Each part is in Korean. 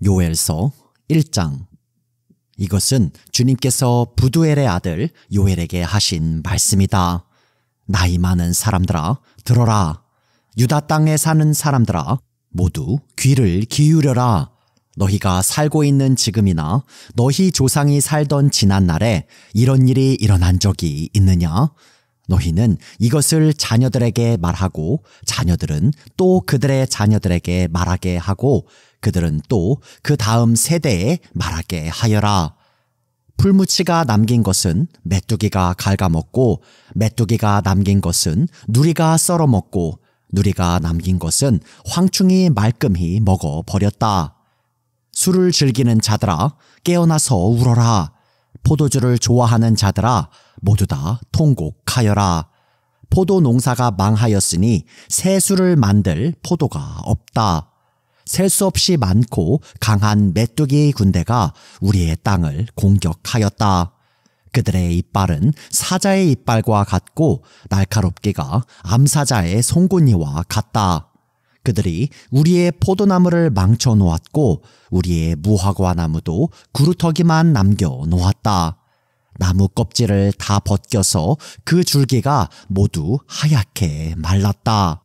요엘서 1장. 이것은 주님께서 부두엘의 아들 요엘에게 하신 말씀이다. 나이 많은 사람들아 들어라. 유다 땅에 사는 사람들아 모두 귀를 기울여라. 너희가 살고 있는 지금이나 너희 조상이 살던 지난날에 이런 일이 일어난 적이 있느냐? 너희는 이것을 자녀들에게 말하고 자녀들은 또 그들의 자녀들에게 말하게 하고 그들은 또 그 다음 세대에 말하게 하여라. 풀무치가 남긴 것은 메뚜기가 갉아먹고 메뚜기가 남긴 것은 누리가 썰어먹고 누리가 남긴 것은 황충이 말끔히 먹어버렸다. 술을 즐기는 자들아 깨어나서 울어라. 포도주를 좋아하는 자들아 모두 다 통곡하여라. 포도 농사가 망하였으니 새 술을 만들 포도가 없다. 셀 수 없이 많고 강한 메뚜기 군대가 우리의 땅을 공격하였다. 그들의 이빨은 사자의 이빨과 같고 날카롭기가 암사자의 송곳니와 같다. 그들이 우리의 포도나무를 망쳐 놓았고 우리의 무화과 나무도 구루터기만 남겨 놓았다. 나무 껍질을 다 벗겨서 그 줄기가 모두 하얗게 말랐다.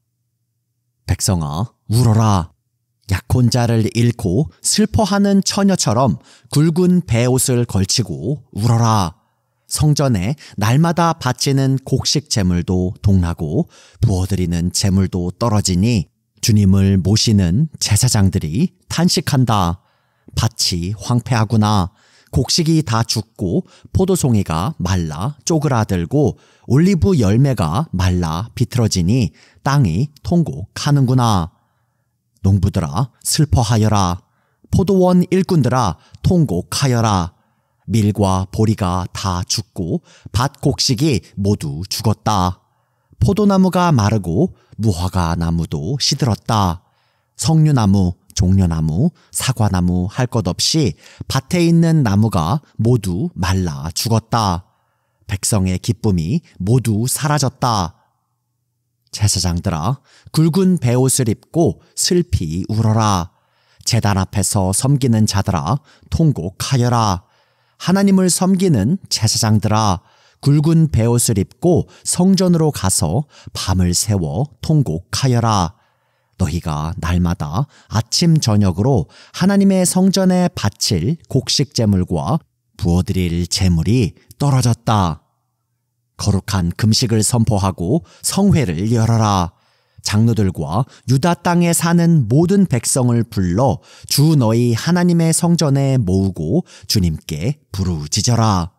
백성아 울어라. 약혼 자를 잃고 슬퍼하는 처녀처럼 굵은 베옷을 걸치고 울어라. 성전에 날마다 바치는 곡식 제물도 동나고 부어드리는 제물도 떨어지니 주님을 모시는 제사장들이 탄식한다. 밭이 황폐하구나. 곡식이 다 죽고 포도송이가 말라 쪼그라들고 올리브 열매가 말라 비틀어지니 땅이 통곡하는구나. 농부들아 슬퍼하여라. 포도원 일꾼들아 통곡하여라. 밀과 보리가 다 죽고 밭 곡식이 모두 죽었다. 포도나무가 마르고 무화과 나무도 시들었다. 석류나무, 종려나무, 사과나무 할 것 없이 밭에 있는 나무가 모두 말라 죽었다. 백성의 기쁨이 모두 사라졌다. 제사장들아 굵은 베옷을 입고 슬피 울어라. 제단 앞에서 섬기는 자들아 통곡하여라. 하나님을 섬기는 제사장들아 굵은 베옷을 입고 성전으로 가서 밤을 새워 통곡하여라. 너희가 날마다 아침 저녁으로 하나님의 성전에 바칠 곡식 제물과 부어드릴 제물이 떨어졌다. 거룩한 금식을 선포하고 성회를 열어라. 장로들과 유다 땅에 사는 모든 백성을 불러 주 너희 하나님의 성전에 모으고 주님께 부르짖어라.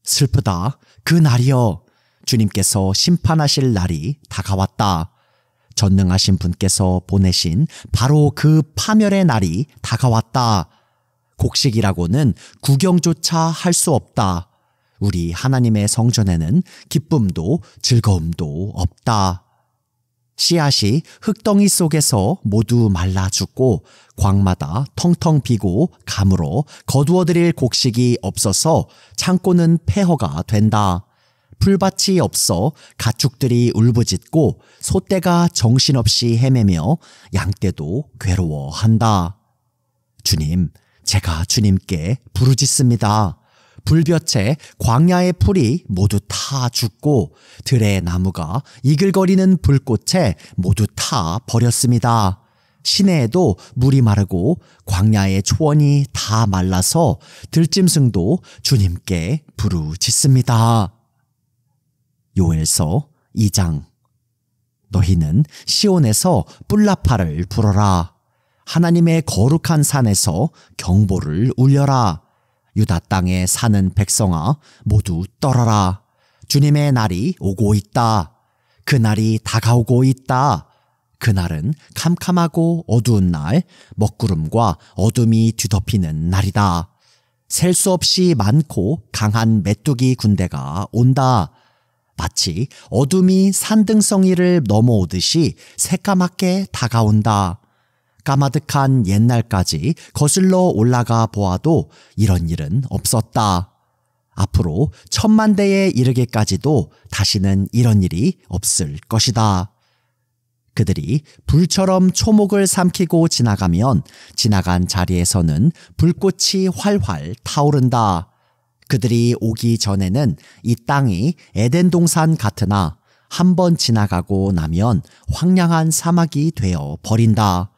슬프다 그 날이여. 주님께서 심판하실 날이 다가왔다. 전능하신 분께서 보내신 바로 그 파멸의 날이 다가왔다. 곡식이라고는 구경조차 할 수 없다. 우리 하나님의 성전에는 기쁨도 즐거움도 없다. 씨앗이 흙덩이 속에서 모두 말라 죽고 광마다 텅텅 비고 가물어 거두어드릴 곡식이 없어서 창고는 폐허가 된다. 풀밭이 없어 가축들이 울부짖고 소떼가 정신없이 헤매며 양떼도 괴로워한다. 주님, 제가 주님께 부르짖습니다. 불볕에 광야의 풀이 모두 타 죽고 들의 나무가 이글거리는 불꽃에 모두 타 버렸습니다. 시내에도 물이 마르고 광야의 초원이 다 말라서 들짐승도 주님께 부르짖습니다. 요엘서 2장. 너희는 시온에서 뿔나파를 불어라. 하나님의 거룩한 산에서 경보를 울려라. 유다 땅에 사는 백성아 모두 떨어라. 주님의 날이 오고 있다. 그 날이 다가오고 있다. 그날은 캄캄하고 어두운 날, 먹구름과 어둠이 뒤덮이는 날이다. 셀 수 없이 많고 강한 메뚜기 군대가 온다. 마치 어둠이 산등성이를 넘어오듯이 새까맣게 다가온다. 까마득한 옛날까지 거슬러 올라가 보아도 이런 일은 없었다. 앞으로 1000만 대에 이르기까지도 다시는 이런 일이 없을 것이다. 그들이 불처럼 초목을 삼키고 지나가면 지나간 자리에서는 불꽃이 활활 타오른다. 그들이 오기 전에는 이 땅이 에덴 동산 같으나 한번 지나가고 나면 황량한 사막이 되어 버린다.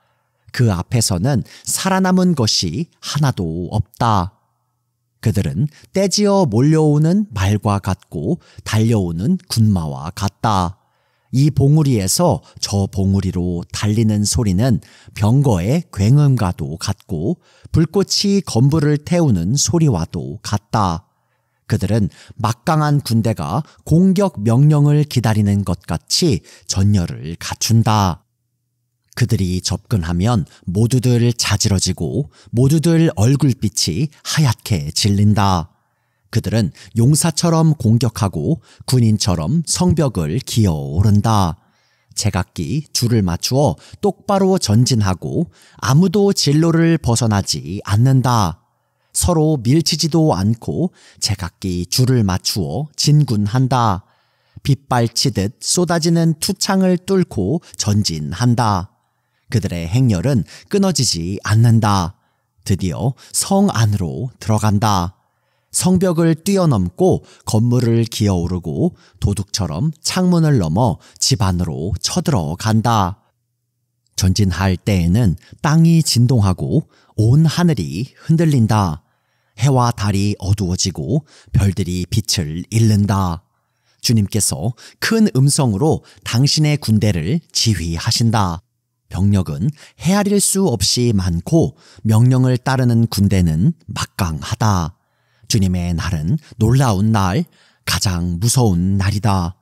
그 앞에서는 살아남은 것이 하나도 없다. 그들은 떼지어 몰려오는 말과 같고 달려오는 군마와 같다. 이 봉우리에서 저 봉우리로 달리는 소리는 병거의 굉음과도 같고 불꽃이 건불을 태우는 소리와도 같다. 그들은 막강한 군대가 공격 명령을 기다리는 것 같이 전열을 갖춘다. 그들이 접근하면 모두들 자지러지고 모두들 얼굴빛이 하얗게 질린다. 그들은 용사처럼 공격하고 군인처럼 성벽을 기어오른다. 제각기 줄을 맞추어 똑바로 전진하고 아무도 진로를 벗어나지 않는다. 서로 밀치지도 않고 제각기 줄을 맞추어 진군한다. 빗발치듯 쏟아지는 투창을 뚫고 전진한다. 그들의 행렬은 끊어지지 않는다. 드디어 성 안으로 들어간다. 성벽을 뛰어넘고 건물을 기어오르고 도둑처럼 창문을 넘어 집 안으로 쳐들어간다. 전진할 때에는 땅이 진동하고 온 하늘이 흔들린다. 해와 달이 어두워지고 별들이 빛을 잃는다. 주님께서 큰 음성으로 당신의 군대를 지휘하신다. 병력은 헤아릴 수 없이 많고 명령을 따르는 군대는 막강하다. 주님의 날은 놀라운 날, 가장 무서운 날이다.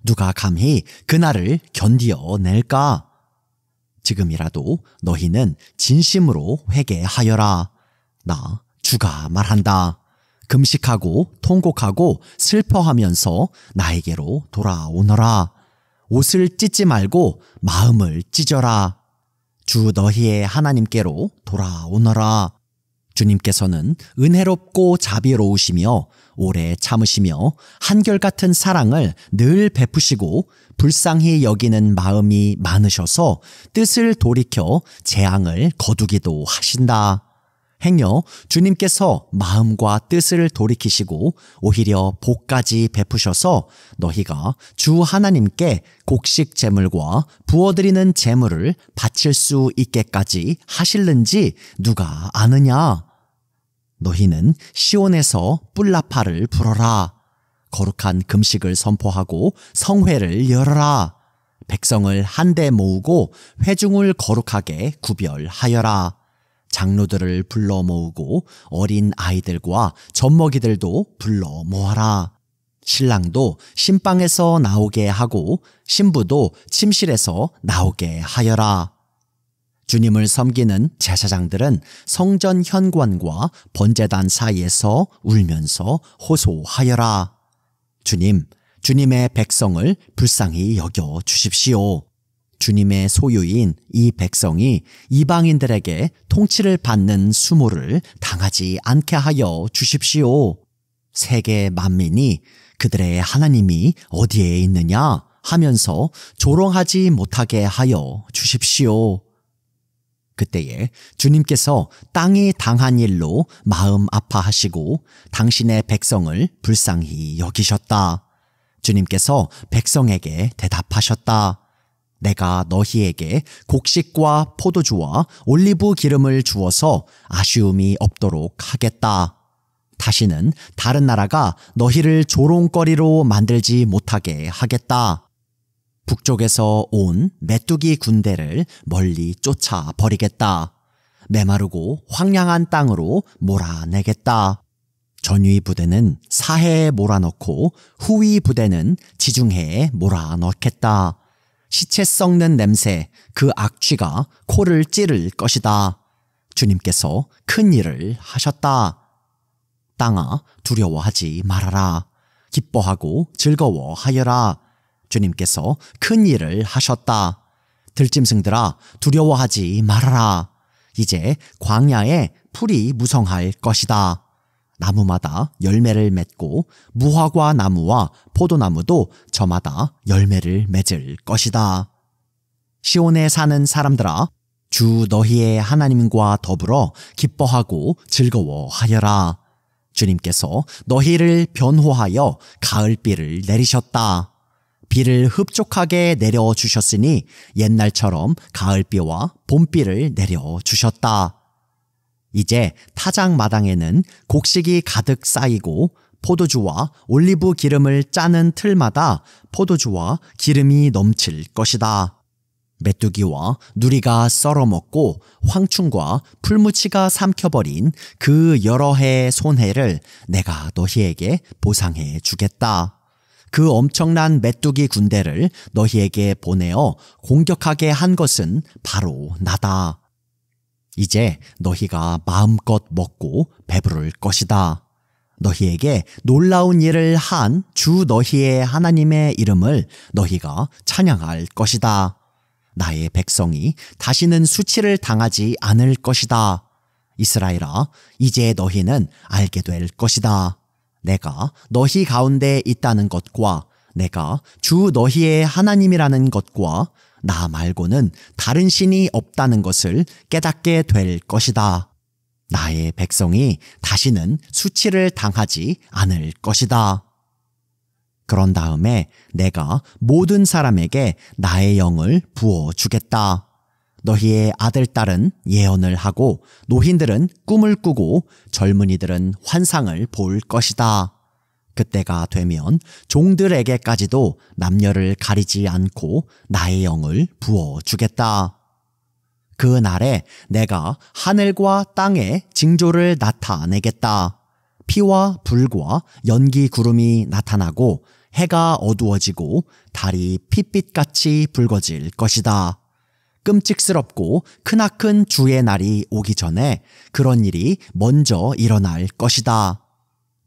누가 감히 그 날을 견디어낼까? 지금이라도 너희는 진심으로 회개하여라. 나 주가 말한다. 금식하고 통곡하고 슬퍼하면서 나에게로 돌아오너라. 옷을 찢지 말고 마음을 찢어라. 주 너희의 하나님께로 돌아오너라. 주님께서는 은혜롭고 자비로우시며 오래 참으시며 한결같은 사랑을 늘 베푸시고 불쌍히 여기는 마음이 많으셔서 뜻을 돌이켜 재앙을 거두기도 하신다. 행여 주님께서 마음과 뜻을 돌이키시고 오히려 복까지 베푸셔서 너희가 주 하나님께 곡식 제물과 부어드리는 제물을 바칠 수 있게까지 하실는지 누가 아느냐? 너희는 시온에서 뿔나파를 불어라. 거룩한 금식을 선포하고 성회를 열어라. 백성을 한데 모으고 회중을 거룩하게 구별하여라. 장로들을 불러 모으고 어린 아이들과 젖먹이들도 불러 모아라. 신랑도 신방에서 나오게 하고 신부도 침실에서 나오게 하여라. 주님을 섬기는 제사장들은 성전 현관과 번제단 사이에서 울면서 호소하여라. 주님, 주님의 백성을 불쌍히 여겨 주십시오. 주님의 소유인 이 백성이 이방인들에게 통치를 받는 수모를 당하지 않게 하여 주십시오. 세계 만민이 그들의 하나님이 어디에 있느냐 하면서 조롱하지 못하게 하여 주십시오. 그때에 주님께서 땅이 당한 일로 마음 아파하시고 당신의 백성을 불쌍히 여기셨다. 주님께서 백성에게 대답하셨다. 내가 너희에게 곡식과 포도주와 올리브 기름을 주어서 아쉬움이 없도록 하겠다. 다시는 다른 나라가 너희를 조롱거리로 만들지 못하게 하겠다. 북쪽에서 온 메뚜기 군대를 멀리 쫓아버리겠다. 메마르고 황량한 땅으로 몰아내겠다. 전위 부대는 사해에 몰아넣고 후위 부대는 지중해에 몰아넣겠다. 시체 썩는 냄새, 그 악취가 코를 찌를 것이다. 주님께서 큰 일을 하셨다. 땅아, 두려워하지 말아라. 기뻐하고 즐거워하여라. 주님께서 큰 일을 하셨다. 들짐승들아, 두려워하지 말아라. 이제 광야에 풀이 무성할 것이다. 나무마다 열매를 맺고 무화과 나무와 포도나무도 저마다 열매를 맺을 것이다. 시온에 사는 사람들아, 주 너희의 하나님과 더불어 기뻐하고 즐거워하여라. 주님께서 너희를 변호하여 가을비를 내리셨다. 비를 흡족하게 내려주셨으니 옛날처럼 가을비와 봄비를 내려주셨다. 이제 타작마당에는 곡식이 가득 쌓이고 포도주와 올리브 기름을 짜는 틀마다 포도주와 기름이 넘칠 것이다. 메뚜기와 누리가 썰어먹고 황충과 풀무치가 삼켜버린 그 여러 해의 손해를 내가 너희에게 보상해 주겠다. 그 엄청난 메뚜기 군대를 너희에게 보내어 공격하게 한 것은 바로 나다. 이제 너희가 마음껏 먹고 배부를 것이다. 너희에게 놀라운 일을 한 주 너희의 하나님의 이름을 너희가 찬양할 것이다. 나의 백성이 다시는 수치를 당하지 않을 것이다. 이스라엘아, 이제 너희는 알게 될 것이다. 내가 너희 가운데 있다는 것과 내가 주 너희의 하나님이라는 것과 나 말고는 다른 신이 없다는 것을 깨닫게 될 것이다. 나의 백성이 다시는 수치를 당하지 않을 것이다. 그런 다음에 내가 모든 사람에게 나의 영을 부어주겠다. 너희의 아들, 딸은 예언을 하고 노인들은 꿈을 꾸고 젊은이들은 환상을 볼 것이다. 그때가 되면 종들에게까지도 남녀를 가리지 않고 나의 영을 부어주겠다. 그 날에 내가 하늘과 땅에 징조를 나타내겠다. 피와 불과 연기 구름이 나타나고 해가 어두워지고 달이 핏빛같이 붉어질 것이다. 끔찍스럽고 크나큰 주의 날이 오기 전에 그런 일이 먼저 일어날 것이다.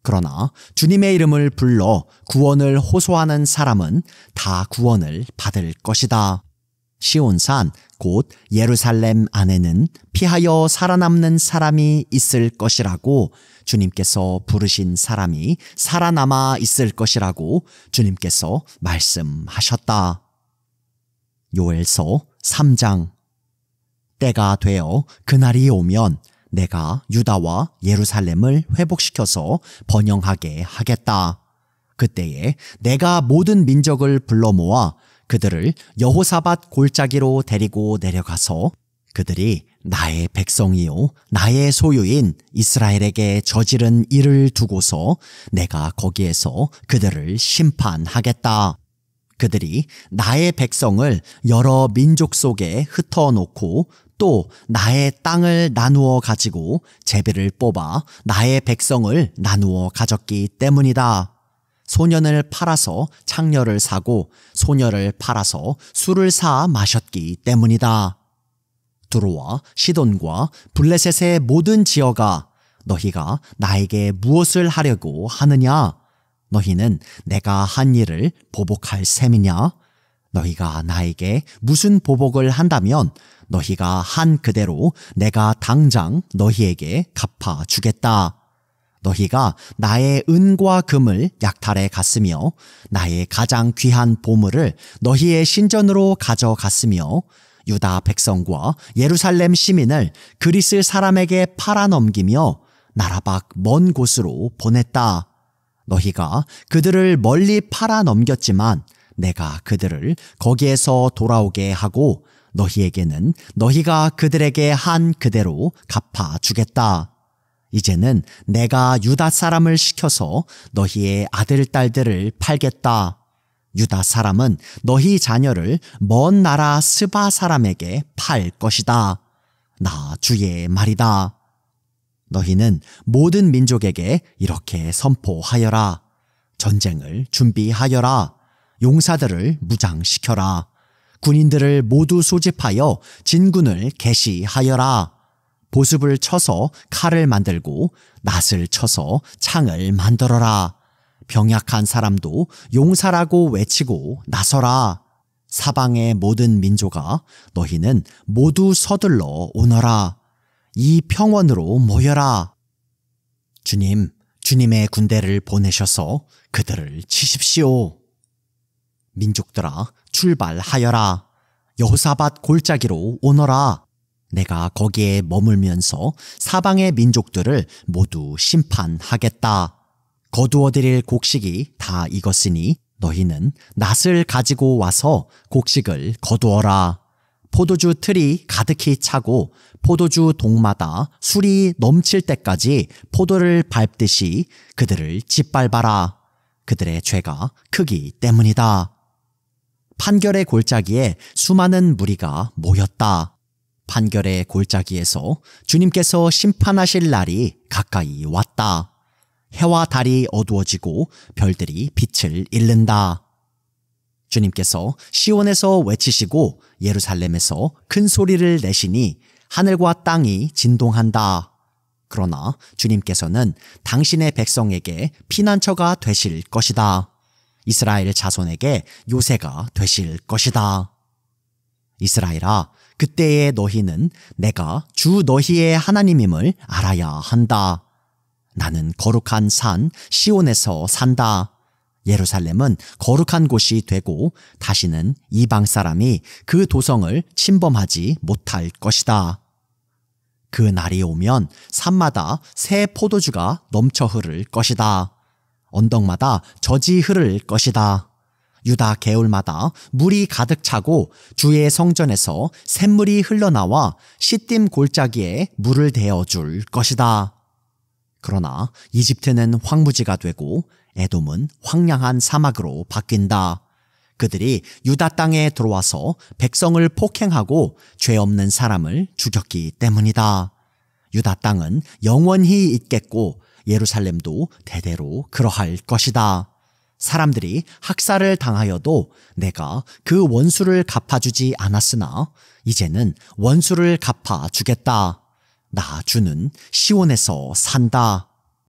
그러나 주님의 이름을 불러 구원을 호소하는 사람은 다 구원을 받을 것이다. 시온산 곧 예루살렘 안에는 피하여 살아남는 사람이 있을 것이라고 주님께서 부르신 사람이 살아남아 있을 것이라고 주님께서 말씀하셨다. 요엘서 3장. 때가 되어 그날이 오면 내가 유다와 예루살렘을 회복시켜서 번영하게 하겠다. 그때에 내가 모든 민족을 불러 모아 그들을 여호사밧 골짜기로 데리고 내려가서 그들이 나의 백성이요 나의 소유인 이스라엘에게 저지른 일을 두고서 내가 거기에서 그들을 심판하겠다. 그들이 나의 백성을 여러 민족 속에 흩어놓고 또 나의 땅을 나누어 가지고 제비를 뽑아 나의 백성을 나누어 가졌기 때문이다. 소년을 팔아서 창녀를 사고 소녀를 팔아서 술을 사 마셨기 때문이다. 두로와 시돈과 블레셋의 모든 지어가 너희가 나에게 무엇을 하려고 하느냐? 너희는 내가 한 일을 보복할 셈이냐? 너희가 나에게 무슨 보복을 한다면 너희가 한 그대로 내가 당장 너희에게 갚아주겠다. 너희가 나의 은과 금을 약탈해 갔으며 나의 가장 귀한 보물을 너희의 신전으로 가져갔으며 유다 백성과 예루살렘 시민을 그리스 사람에게 팔아넘기며 나라 밖 먼 곳으로 보냈다. 너희가 그들을 멀리 팔아넘겼지만 내가 그들을 거기에서 돌아오게 하고 너희에게는 너희가 그들에게 한 그대로 갚아주겠다. 이제는 내가 유다 사람을 시켜서 너희의 아들, 딸들을 팔겠다. 유다 사람은 너희 자녀를 먼 나라 스바 사람에게 팔 것이다. 나 주의 말이다. 너희는 모든 민족에게 이렇게 선포하여라. 전쟁을 준비하여라. 용사들을 무장시켜라. 군인들을 모두 소집하여 진군을 개시하여라. 보습을 쳐서 칼을 만들고 낫을 쳐서 창을 만들어라. 병약한 사람도 용사라고 외치고 나서라. 사방의 모든 민족아, 너희는 모두 서둘러 오너라. 이 평원으로 모여라. 주님의 군대를 보내셔서 그들을 치십시오. 민족들아, 출발하여라. 여호사밧 골짜기로 오너라. 내가 거기에 머물면서 사방의 민족들을 모두 심판하겠다. 거두어들일 곡식이 다 익었으니 너희는 낫을 가지고 와서 곡식을 거두어라. 포도주 틀이 가득히 차고 포도주 동마다 술이 넘칠 때까지 포도를 밟듯이 그들을 짓밟아라. 그들의 죄가 크기 때문이다. 판결의 골짜기에 수많은 무리가 모였다. 판결의 골짜기에서 주님께서 심판하실 날이 가까이 왔다. 해와 달이 어두워지고 별들이 빛을 잃는다. 주님께서 시온에서 외치시고 예루살렘에서 큰 소리를 내시니 하늘과 땅이 진동한다. 그러나 주님께서는 당신의 백성에게 피난처가 되실 것이다. 이스라엘 자손에게 요새가 되실 것이다. 이스라엘아, 그때의 너희는 내가 주 너희의 하나님임을 알아야 한다. 나는 거룩한 산 시온에서 산다. 예루살렘은 거룩한 곳이 되고 다시는 이방 사람이 그 도성을 침범하지 못할 것이다. 그 날이 오면 산마다 새 포도주가 넘쳐 흐를 것이다. 언덕마다 젖이 흐를 것이다. 유다 개울마다 물이 가득 차고 주의 성전에서 샘물이 흘러나와 시딤 골짜기에 물을 대어줄 것이다. 그러나 이집트는 황무지가 되고 에돔은 황량한 사막으로 바뀐다. 그들이 유다 땅에 들어와서 백성을 폭행하고 죄 없는 사람을 죽였기 때문이다. 유다 땅은 영원히 있겠고 예루살렘도 대대로 그러할 것이다. 사람들이 학살을 당하여도 내가 그 원수를 갚아주지 않았으나 이제는 원수를 갚아주겠다. 나 주는 시온에서 산다.